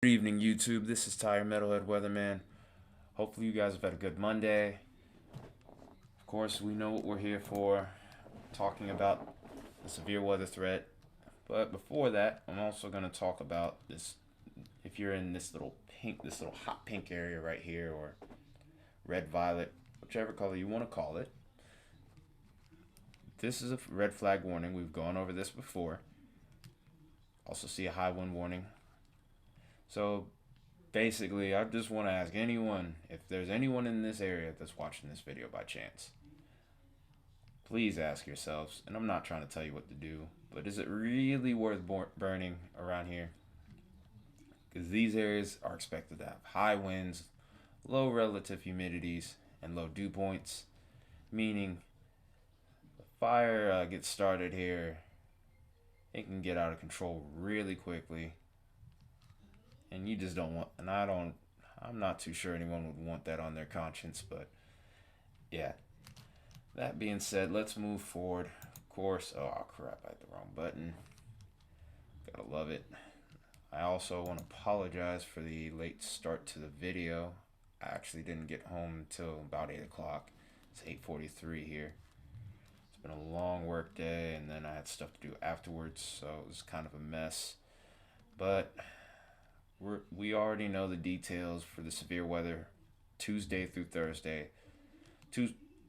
Good evening, YouTube. This is Tire Metalhead Weatherman. Hopefully, you guys have had a good Monday. Of course, we know what we're here for, talking about the severe weather threat. But before that, I'm also going to talk about this. If you're in this little hot pink area right here, or red, violet, whichever color you want to call it, this is a red flag warning. We've gone over this before. Also, see a high wind warning. So basically, I just want to ask anyone, if there's anyone in this area that's watching this video by chance, please ask yourselves, and I'm not trying to tell you what to do, but is it really worth burning around here? Because these areas are expected to have high winds, low relative humidities, and low dew points, meaning the fire gets started here, it can get out of control really quickly, and you just don't want, and I'm not too sure anyone would want that on their conscience, but yeah. That being said, let's move forward. Of course, oh crap, I hit the wrong button. Gotta love it. I also want to apologize for the late start to the video. I actually didn't get home until about 8 o'clock. It's 8:43 here. It's been a long work day, and then I had stuff to do afterwards, so it was kind of a mess. But we already know the details for the severe weather Tuesday through Thursday.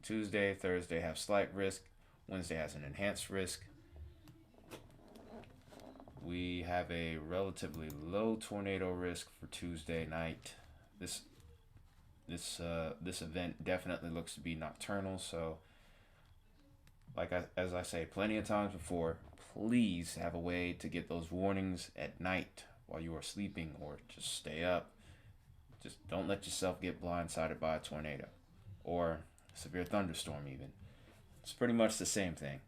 Tuesday, Thursday have slight risk. Wednesday has an enhanced risk. We have a relatively low tornado risk for Tuesday night. This event definitely looks to be nocturnal. So, as I say plenty of times before, please have a way to get those warnings at night while you are sleeping, or just stay up. Just don't let yourself get blindsided by a tornado or severe thunderstorm even. It's pretty much the same thing.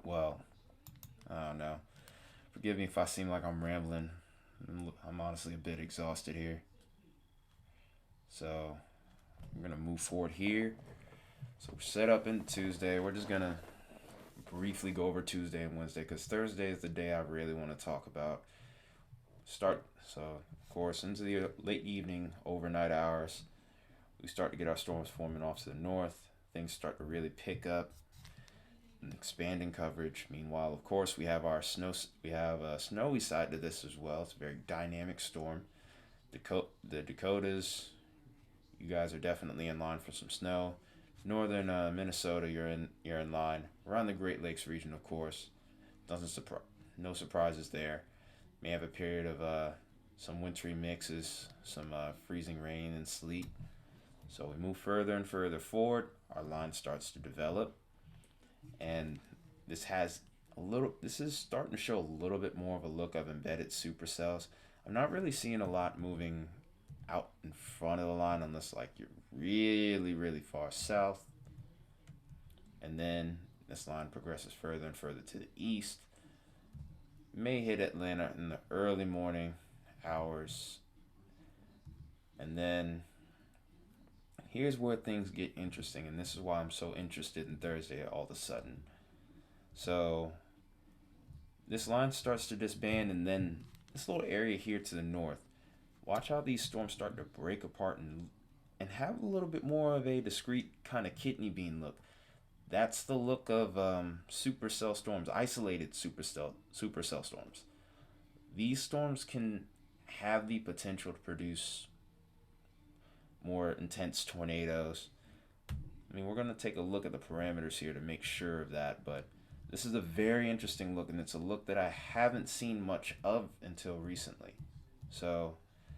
Well, I don't know. Forgive me if I seem like I'm rambling. I'm honestly a bit exhausted here. So we're gonna move forward here. So we're set up in Tuesday. We're just gonna briefly go over Tuesday and Wednesday because Thursday is the day I really want to talk about. So of course into the late evening, overnight hours, we start to get our storms forming off to the north. Things start to really pick up and expanding coverage. Meanwhile, of course, we have our snow. We have a snowy side to this as well. It's a very dynamic storm. The Dakotas, you guys are definitely in line for some snow. Northern Minnesota, you're in line. Around the Great Lakes region, of course, doesn't surprise. No surprises there. May have a period of some wintry mixes, some freezing rain and sleet. So we move further and further forward. Our line starts to develop, and this is starting to show a little bit more of a look of embedded supercells. I'm not really seeing a lot moving out in front of the line unless like you're really, really far south. And then this line progresses further and further to the east. May hit Atlanta in the early morning hours. And then here's where things get interesting, and this is why I'm so interested in Thursday all of a sudden. So this line starts to disband, and then this little area here to the north, watch how these storms start to break apart and have a little bit more of a discrete kind of kidney bean look. That's the look of supercell storms, isolated supercell storms. These storms can have the potential to produce more intense tornadoes. I mean, we're going to take a look at the parameters here to make sure of that, but this is a very interesting look, and it's a look that I haven't seen much of until recently. So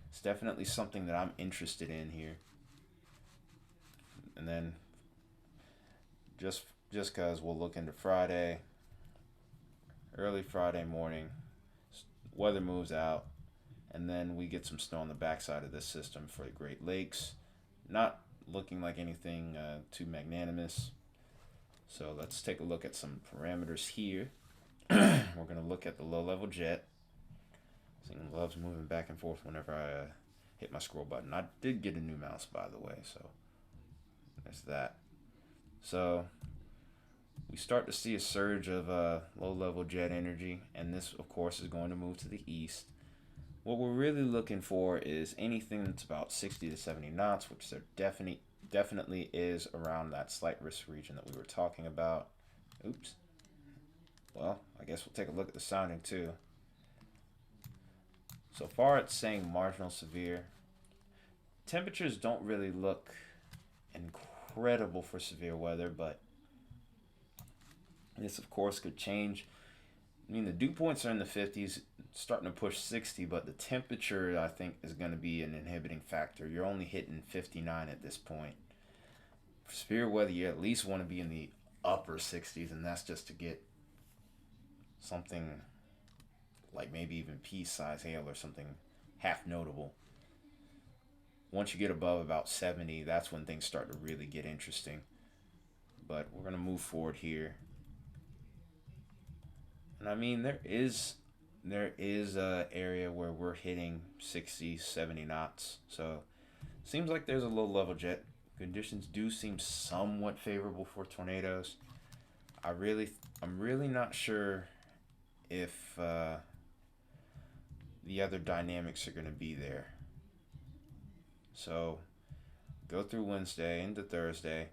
it's definitely something that I'm interested in here. And then just because we'll look into Friday, early Friday morning, weather moves out, and then we get some snow on the backside of this system for the Great Lakes. Not looking like anything too magnanimous. So let's take a look at some parameters here. We're going to look at the low-level jet. Seeing loves moving back and forth whenever I hit my scroll button. I did get a new mouse, by the way, so there's that. So we start to see a surge of low-level jet energy, and this, of course, is going to move to the east. What we're really looking for is anything that's about 60 to 70 knots, which there definitely is around that slight risk region that we were talking about. Oops. Well, I guess we'll take a look at the sounding too. So far, it's saying marginal severe. Temperatures don't really look incredible for severe weather, but this, of course, could change. I mean, the dew points are in the 50s, starting to push 60, but the temperature, I think, is going to be an inhibiting factor. You're only hitting 59 at this point. For severe weather, you at least want to be in the upper 60s, and that's just to get something like maybe even pea-sized hail or something half notable. Once you get above about 70, that's when things start to really get interesting. But we're going to move forward here. And I mean, there is a area where we're hitting 60, 70 knots. So seems like there's a low level jet. Conditions do seem somewhat favorable for tornadoes. I'm really not sure if the other dynamics are going to be there. So go through Wednesday into Thursday.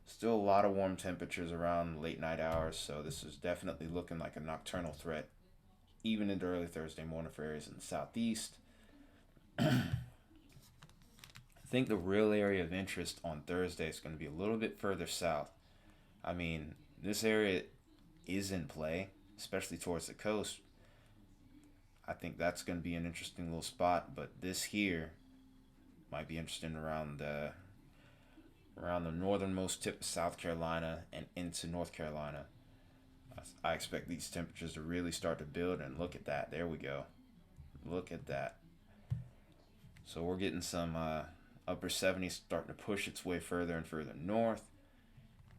Still a lot of warm temperatures around late night hours, so this is definitely looking like a nocturnal threat, even into early Thursday morning for areas in the southeast. I think the real area of interest on Thursday is going to be a little bit further south. I mean, this area is in play, especially towards the coast. I think that's going to be an interesting little spot, but this here might be interesting around the northernmost tip of South Carolina and into North Carolina. I expect these temperatures to really start to build, and look at that. There we go. Look at that. So we're getting some upper 70s starting to push its way further and further north,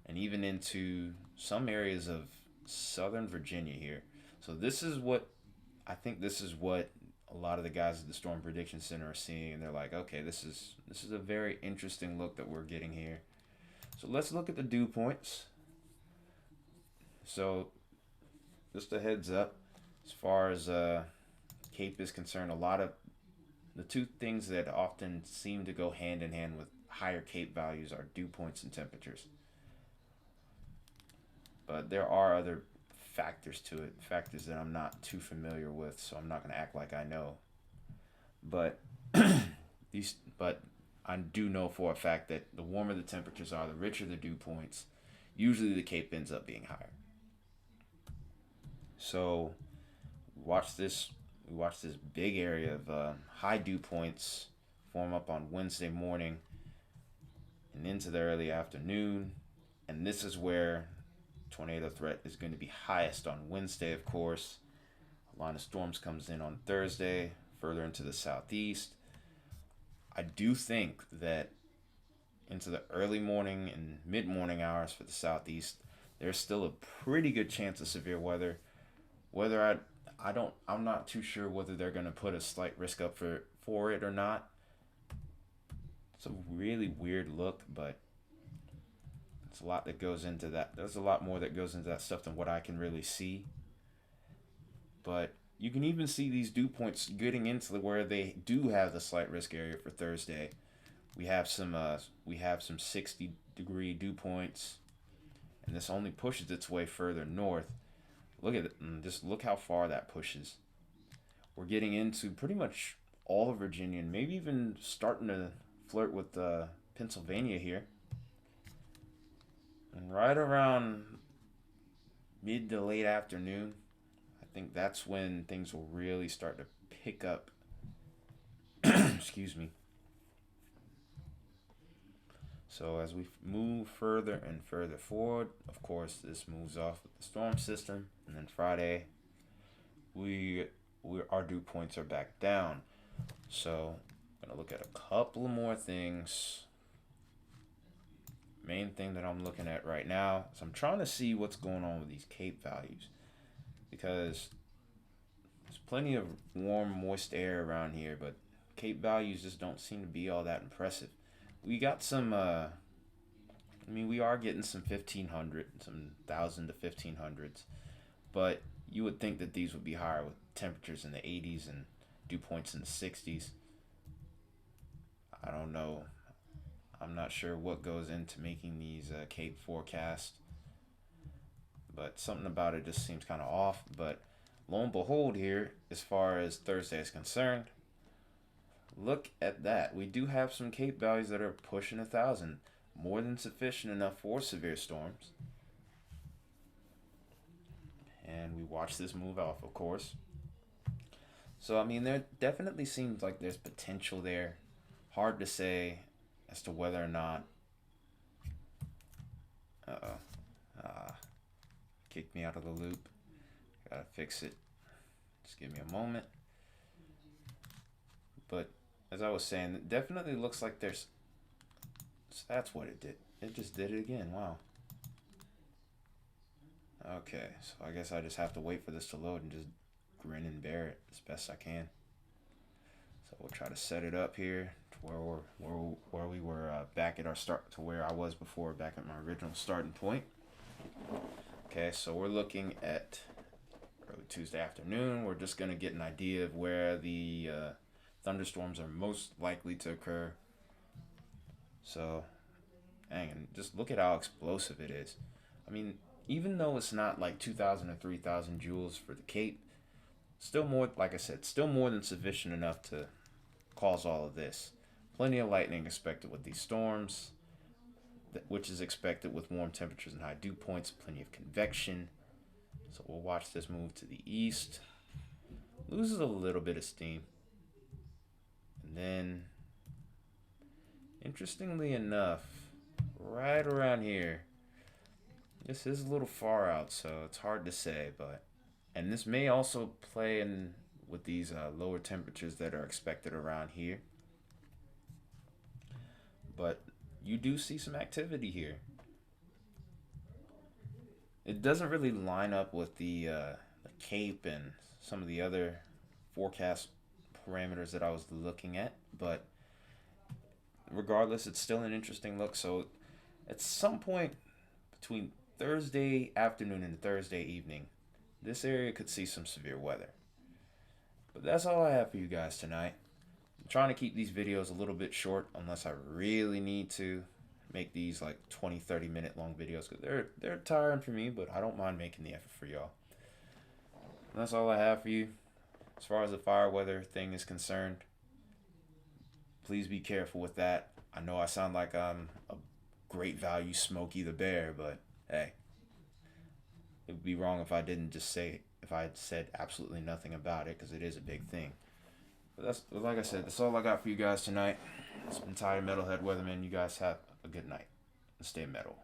and even into some areas of southern Virginia here. So I think this is what a lot of the guys at the Storm Prediction Center are seeing, and they're like, okay, this is a very interesting look that we're getting here. So let's look at the dew points. So just a heads up, as far as Cape is concerned, a lot of the two things that often seem to go hand in hand with higher Cape values are dew points and temperatures. But there are other factors to it, factors that I'm not too familiar with, so I'm not going to act like I know. But but I do know for a fact that the warmer the temperatures are, the richer the dew points. Usually the Cape ends up being higher. So we watch this big area of high dew points form up on Wednesday morning and into the early afternoon, and this is where tornado threat is going to be highest on Wednesday, of course. A line of storms comes in on Thursday, further into the southeast. I do think that into the early morning and mid-morning hours for the southeast, there's still a pretty good chance of severe weather. Whether I'm not too sure whether they're going to put a slight risk up for it or not. It's a really weird look, but it's a lot that goes into that. There's a lot more that goes into that stuff than what I can really see. But you can even see these dew points getting into where they do have the slight risk area for Thursday. We have some 60-degree dew points, and this only pushes its way further north. Look at it, and just look how far that pushes. We're getting into pretty much all of Virginia, and maybe even starting to flirt with Pennsylvania here. And right around mid to late afternoon, I think that's when things will really start to pick up. Excuse me. So as we move further and further forward, of course, this moves off with the storm system, and then Friday, our dew points are back down. So I'm gonna look at a couple more things. Main thing that I'm looking at right now is I'm trying to see what's going on with these Cape values, because there's plenty of warm, moist air around here, but Cape values just don't seem to be all that impressive. We got some, we are getting some 1500, some 1000 to 1500s, but you would think that these would be higher with temperatures in the 80s and dew points in the 60s. I don't know. I'm not sure what goes into making these Cape forecasts, but something about it just seems kind of off. But lo and behold, here, as far as Thursday is concerned, look at that. We do have some Cape values that are pushing 1,000, more than sufficient enough for severe storms. And we watch this move off, of course. So, I mean, there definitely seems like there's potential there. Hard to say as to whether or not. Uh-oh. Kicked me out of the loop. Gotta fix it. Just give me a moment. But as I was saying, it definitely looks like there's. That's what it did. It just did it again. Wow. Okay, so I guess I just have to wait for this to load and just grin and bear it as best I can. So we'll try to set it up here to where we were back at our start, to where I was before, back at my original starting point. Okay, so we're looking at early Tuesday afternoon. We're just gonna get an idea of where the thunderstorms are most likely to occur. So, and just look at how explosive it is. I mean, even though it's not like 2,000 or 3,000 joules for the Cape, still more, like I said, still more than sufficient enough to cause all of this. Plenty of lightning expected with these storms, which is expected with warm temperatures and high dew points, plenty of convection. So we'll watch this move to the east. Loses a little bit of steam. And then, interestingly enough, right around here, this is a little far out, so it's hard to say, but, and this may also play in with these lower temperatures that are expected around here. But you do see some activity here. It doesn't really line up with the Cape and some of the other forecast parameters that I was looking at, but regardless, it's still an interesting look. So at some point between Thursday afternoon and Thursday evening, this area could see some severe weather. But that's all I have for you guys tonight. I'm trying to keep these videos a little bit short unless I really need to make these like 20-30 minute long videos, because they're tiring for me, but I don't mind making the effort for y'all. And that's all I have for you. As far as the fire weather thing is concerned, please be careful with that. I know I sound like I'm a great value Smokey the Bear, but hey, it would be wrong if I didn't just say, if I had said absolutely nothing about it, because it is a big thing. But that's, like I said, that's all I got for you guys tonight. It's been Ty Metalhead Weatherman. You guys have a good night and stay metal.